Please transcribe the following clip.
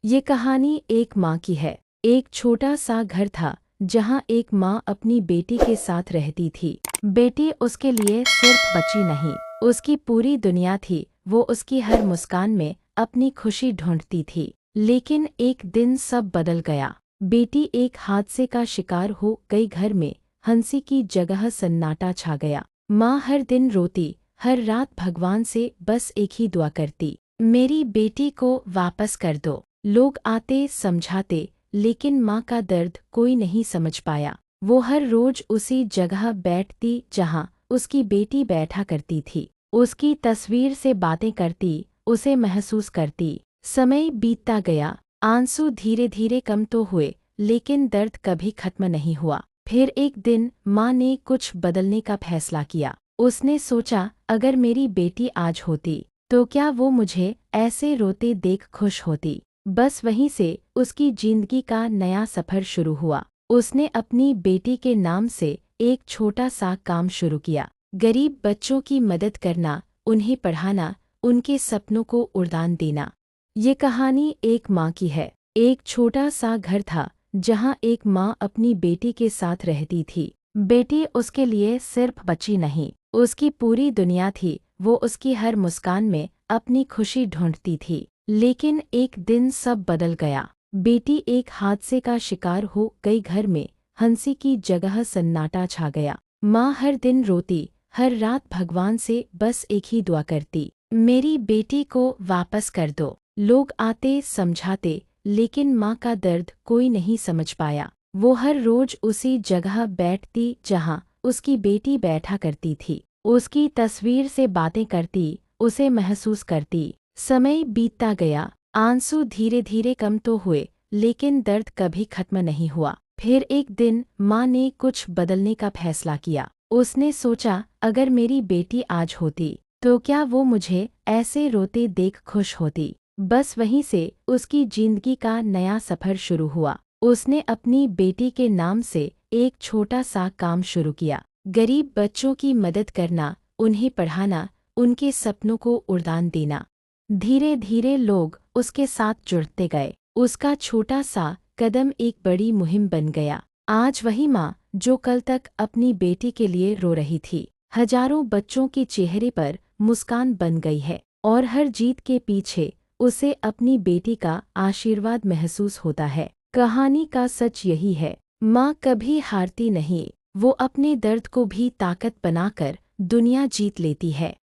ये कहानी एक माँ की है। एक छोटा सा घर था जहाँ एक माँ अपनी बेटी के साथ रहती थी। बेटी उसके लिए सिर्फ बच्ची नहीं, उसकी पूरी दुनिया थी। वो उसकी हर मुस्कान में अपनी खुशी ढूंढती थी। लेकिन एक दिन सब बदल गया। बेटी एक हादसे का शिकार हो गई। घर में हंसी की जगह सन्नाटा छा गया। माँ हर दिन रोती, हर रात भगवान से बस एक ही दुआ करती, मेरी बेटी को वापस कर दो। लोग आते समझाते, लेकिन माँ का दर्द कोई नहीं समझ पाया। वो हर रोज उसी जगह बैठती जहाँ उसकी बेटी बैठा करती थी। उसकी तस्वीर से बातें करती, उसे महसूस करती। समय बीतता गया, आंसू धीरे धीरे कम तो हुए, लेकिन दर्द कभी खत्म नहीं हुआ। फिर एक दिन माँ ने कुछ बदलने का फैसला किया। उसने सोचा, अगर मेरी बेटी आज होती तो क्या वो मुझे ऐसे रोते देख खुश होती। बस वहीं से उसकी जिंदगी का नया सफर शुरू हुआ। उसने अपनी बेटी के नाम से एक छोटा सा काम शुरू किया। गरीब बच्चों की मदद करना, उन्हें पढ़ाना, उनके सपनों को उड़ान देना। ये कहानी एक माँ की है। एक छोटा सा घर था जहाँ एक माँ अपनी बेटी के साथ रहती थी। बेटी उसके लिए सिर्फ बच्ची नहीं, उसकी पूरी दुनिया थी। वो उसकी हर मुस्कान में अपनी खुशी ढूंढती थी। लेकिन एक दिन सब बदल गया। बेटी एक हादसे का शिकार हो गई। घर में हंसी की जगह सन्नाटा छा गया। माँ हर दिन रोती, हर रात भगवान से बस एक ही दुआ करती, मेरी बेटी को वापस कर दो। लोग आते समझाते, लेकिन माँ का दर्द कोई नहीं समझ पाया। वो हर रोज उसी जगह बैठती जहाँ उसकी बेटी बैठा करती थी। उसकी तस्वीर से बातें करती, उसे महसूस करती। समय बीतता गया, आंसू धीरे धीरे कम तो हुए, लेकिन दर्द कभी खत्म नहीं हुआ। फिर एक दिन माँ ने कुछ बदलने का फैसला किया। उसने सोचा, अगर मेरी बेटी आज होती तो क्या वो मुझे ऐसे रोते देख खुश होती। बस वहीं से उसकी जिंदगी का नया सफर शुरू हुआ। उसने अपनी बेटी के नाम से एक छोटा सा काम शुरू किया। गरीब बच्चों की मदद करना, उन्हें पढ़ाना, उनके सपनों को उड़ान देना। धीरे धीरे लोग उसके साथ जुड़ते गए। उसका छोटा सा कदम एक बड़ी मुहिम बन गया। आज वही माँ जो कल तक अपनी बेटी के लिए रो रही थी, हजारों बच्चों के चेहरे पर मुस्कान बन गई है। और हर जीत के पीछे उसे अपनी बेटी का आशीर्वाद महसूस होता है। कहानी का सच यही है, माँ कभी हारती नहीं, वो अपने दर्द को भी ताकत बनाकर दुनिया जीत लेती है।